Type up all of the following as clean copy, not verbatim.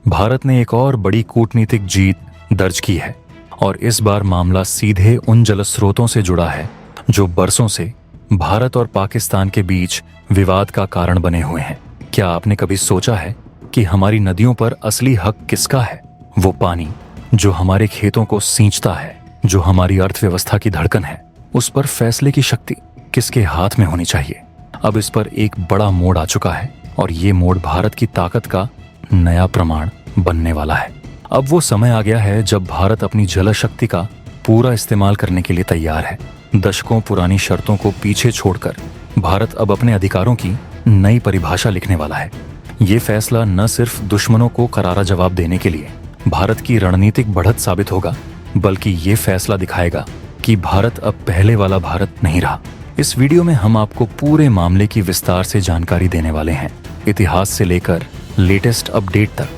भारत ने एक और बड़ी कूटनीतिक जीत दर्ज की है और इस बार मामला सीधे उन जलस्रोतों से जुड़ा है जो बरसों से भारत और पाकिस्तान के बीच विवाद का कारण बने हुए हैं। क्या आपने कभी सोचा है कि हमारी नदियों पर असली हक किसका है? वो पानी जो हमारे खेतों को सींचता है, जो हमारी अर्थव्यवस्था की धड़कन है, उस पर फैसले की शक्ति किसके हाथ में होनी चाहिए? अब इस पर एक बड़ा मोड़ आ चुका है और ये मोड़ भारत की ताकत का नया प्रमाण बनने वाला है। अब वो समय आ गया है जब भारत अपनी जल शक्ति का पूरा इस्तेमाल करने के लिए तैयार है। दशकों पुरानी शर्तों को पीछे छोड़कर भारत अब अपने अधिकारों की नई परिभाषा लिखने वाला है। ये फैसला न सिर्फ दुश्मनों को करारा जवाब देने के लिए भारत की रणनीतिक बढ़त साबित होगा, बल्कि ये फैसला दिखाएगा कि भारत अब पहले वाला भारत नहीं रहा। इस वीडियो में हम आपको पूरे मामले की विस्तार से जानकारी देने वाले हैं, इतिहास से लेकर लेटेस्ट अपडेट तक,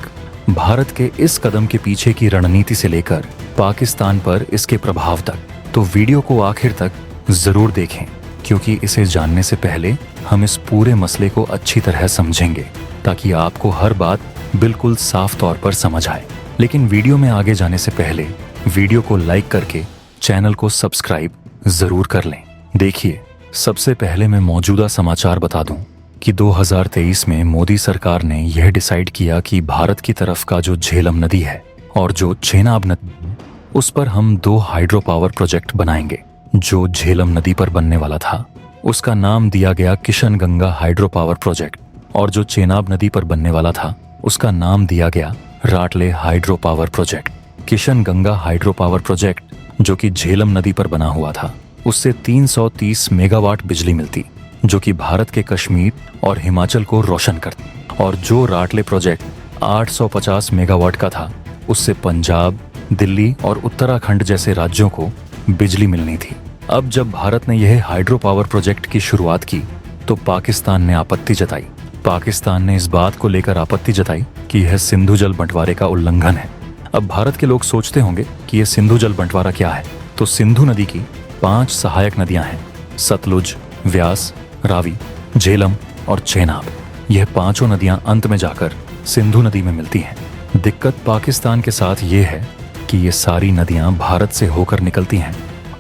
भारत के इस कदम के पीछे की रणनीति से लेकर पाकिस्तान पर इसके प्रभाव तक। तो वीडियो को आखिर तक जरूर देखें, क्योंकि इसे जानने से पहले हम इस पूरे मसले को अच्छी तरह समझेंगे ताकि आपको हर बात बिल्कुल साफ तौर पर समझ आए। लेकिन वीडियो में आगे जाने से पहले वीडियो को लाइक करके चैनल को सब्सक्राइब जरूर कर लें। देखिए, सबसे पहले मैं मौजूदा समाचार बता दूं कि 2023 में मोदी सरकार ने यह डिसाइड किया कि भारत की तरफ का जो झेलम नदी है और जो चेनाब नदी, उस पर हम 2 हाइड्रो पावर प्रोजेक्ट बनाएंगे। जो झेलम नदी पर बनने वाला था उसका नाम दिया गया Kishan Ganga hydro power project, और जो चेनाब नदी पर बनने वाला था उसका नाम दिया गया Ratle hydro power project. Kishan Ganga hydro power project, जो कि झेलम नदी पर बना हुआ था, उससे 330 मेगावाट बिजली मिलती, जो कि भारत के कश्मीर और हिमाचल को रोशन करती। और जो राटले प्रोजेक्ट 850 मेगावाट का था, उससे पंजाब, दिल्ली और उत्तराखंड जैसे राज्यों को बिजली मिलनी थी। अब जब भारत ने यह हाइड्रो पावर प्रोजेक्ट की शुरुआत की तो पाकिस्तान ने आपत्ति जताई। पाकिस्तान ने इस बात को लेकर आपत्ति जताई कि यह सिंधु जल बंटवारे का उल्लंघन है। अब भारत के लोग सोचते होंगे कि यह सिंधु जल बंटवारा क्या है। तो सिंधु नदी की 5 सहायक नदियां हैं, सतलुज, व्यास, रावी, झेलम और चेनाब। यह 5 नदियां अंत में जाकर सिंधु नदी में मिलती हैं। दिक्कत पाकिस्तान के साथ ये है कि ये सारी नदियां भारत से होकर निकलती हैं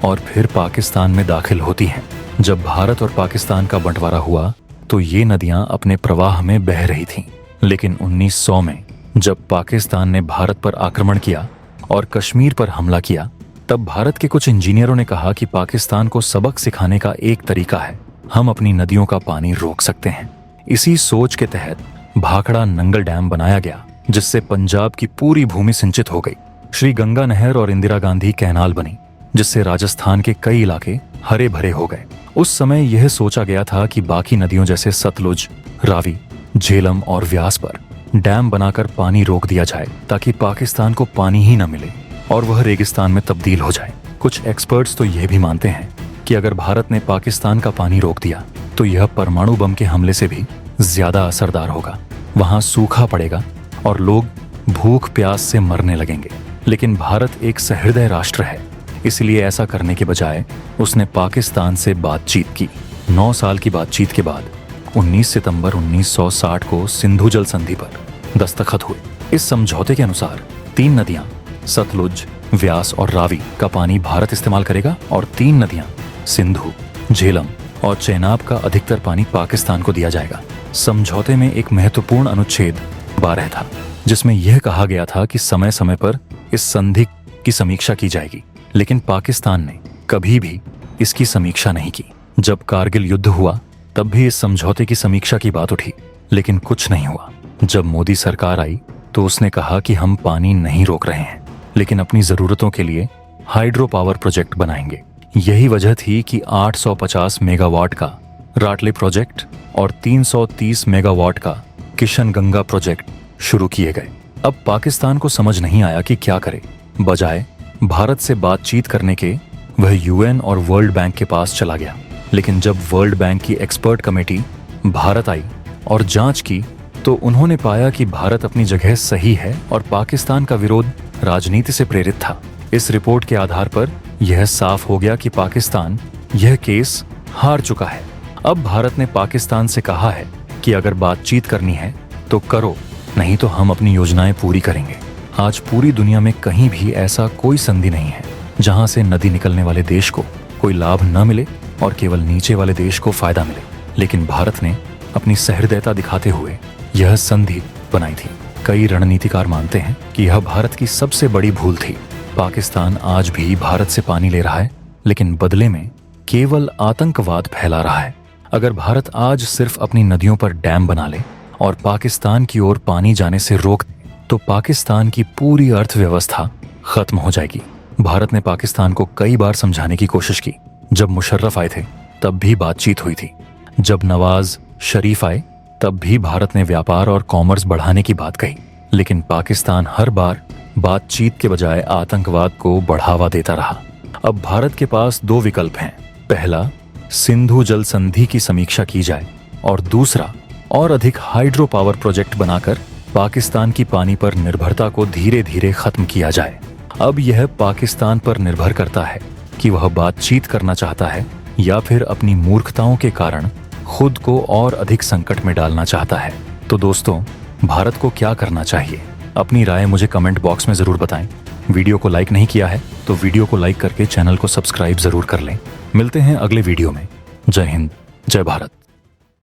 और फिर पाकिस्तान में दाखिल होती हैं। जब भारत और पाकिस्तान का बंटवारा हुआ तो ये नदियां अपने प्रवाह में बह रही थीं। लेकिन 1900 में जब पाकिस्तान ने भारत पर आक्रमण किया और कश्मीर पर हमला किया, तब भारत के कुछ इंजीनियरों ने कहा कि पाकिस्तान को सबक सिखाने का एक तरीका है, हम अपनी नदियों का पानी रोक सकते हैं। इसी सोच के तहत भाखड़ा नंगल डैम बनाया गया, जिससे पंजाब की पूरी भूमि सिंचित हो गई। श्री गंगा नहर और इंदिरा गांधी कैनाल बनी, जिससे राजस्थान के कई इलाके हरे भरे हो गए। उस समय यह सोचा गया था कि बाकी नदियों जैसे सतलुज, रावी, झेलम और व्यास पर डैम बनाकर पानी रोक दिया जाए, ताकि पाकिस्तान को पानी ही न मिले और वह रेगिस्तान में तब्दील हो जाए। कुछ एक्सपर्ट्स तो यह भी मानते हैं कि अगर भारत ने पाकिस्तान का पानी रोक दिया तो यह परमाणु बम के हमले से भी ज्यादा असरदार होगा। वहां सूखा पड़ेगा और लोग भूख प्यास से मरने लगेंगे। लेकिन भारत एक सहृदय राष्ट्र है, इसलिए ऐसा करने के बजाय उसने पाकिस्तान से बातचीत की। 9 साल की बातचीत के बाद 19 सितंबर 1960 को सिंधु जल संधि पर दस्तखत हुए। इस समझौते के अनुसार 3 नदियां सतलुज, व्यास और रावी का पानी भारत इस्तेमाल करेगा और 3 नदियां सिंधु, झेलम और चेनाब का अधिकतर पानी पाकिस्तान को दिया जाएगा। समझौते में एक महत्वपूर्ण अनुच्छेद 12 था, जिसमें यह कहा गया था कि समय समय पर इस संधि की समीक्षा की जाएगी। लेकिन पाकिस्तान ने कभी भी इसकी समीक्षा नहीं की। जब कारगिल युद्ध हुआ तब भी इस समझौते की समीक्षा की बात उठी, लेकिन कुछ नहीं हुआ। जब मोदी सरकार आई तो उसने कहा कि हम पानी नहीं रोक रहे हैं, लेकिन अपनी जरूरतों के लिए हाइड्रो पावर प्रोजेक्ट बनाएंगे। यही वजह थी कि 850 मेगावाट का राटले प्रोजेक्ट और 330 मेगावाट का किशन गंगा प्रोजेक्ट शुरू किए गए। अब पाकिस्तान को समझ नहीं आया कि क्या करे। बजाय भारत से बातचीत करने के वह यूएन और वर्ल्ड बैंक के पास चला गया। लेकिन जब वर्ल्ड बैंक की एक्सपर्ट कमेटी भारत आई और जांच की तो उन्होंने पाया कि भारत अपनी जगह सही है और पाकिस्तान का विरोध राजनीति से प्रेरित था। इस रिपोर्ट के आधार पर यह साफ हो गया कि पाकिस्तान यह केस हार चुका है। अब भारत ने पाकिस्तान से कहा है कि अगर बातचीत करनी है तो करो, नहीं तो हम अपनी योजनाएं पूरी करेंगे। आज पूरी दुनिया में कहीं भी ऐसा कोई संधि नहीं है जहां से नदी निकलने वाले देश को कोई लाभ न मिले और केवल नीचे वाले देश को फायदा मिले। लेकिन भारत ने अपनी सहृदयता दिखाते हुए यह संधि बनाई थी। कई रणनीतिकार मानते हैं कि यह भारत की सबसे बड़ी भूल थी। पाकिस्तान आज भी भारत से पानी ले रहा है, लेकिन बदले में केवल आतंकवाद फैला रहा है। अगर भारत आज सिर्फ अपनी नदियों पर डैम बना ले और पाकिस्तान की ओर पानी जाने से रोक दे, तो पाकिस्तान की पूरी अर्थव्यवस्था खत्म हो जाएगी। भारत ने पाकिस्तान को कई बार समझाने की कोशिश की। जब मुशर्रफ आए थे तब भी बातचीत हुई थी। जब नवाज शरीफ आए तब भी भारत ने व्यापार और कॉमर्स बढ़ाने की बात कही। लेकिन पाकिस्तान हर बार बातचीत के बजाय आतंकवाद को बढ़ावा देता रहा। अब भारत के पास दो विकल्प हैं। पहला, सिंधु जल संधि की समीक्षा की जाए और दूसरा, और अधिक हाइड्रो पावर प्रोजेक्ट बनाकर पाकिस्तान की पानी पर निर्भरता को धीरे धीरे खत्म किया जाए। अब यह पाकिस्तान पर निर्भर करता है कि वह बातचीत करना चाहता है या फिर अपनी मूर्खताओं के कारण खुद को और अधिक संकट में डालना चाहता है। तो दोस्तों, भारत को क्या करना चाहिए? अपनी राय मुझे कमेंट बॉक्स में जरूर बताएं। वीडियो को लाइक नहीं किया है तो वीडियो को लाइक करके चैनल को सब्सक्राइब जरूर कर लें। मिलते हैं अगले वीडियो में। जय हिंद, जय भारत।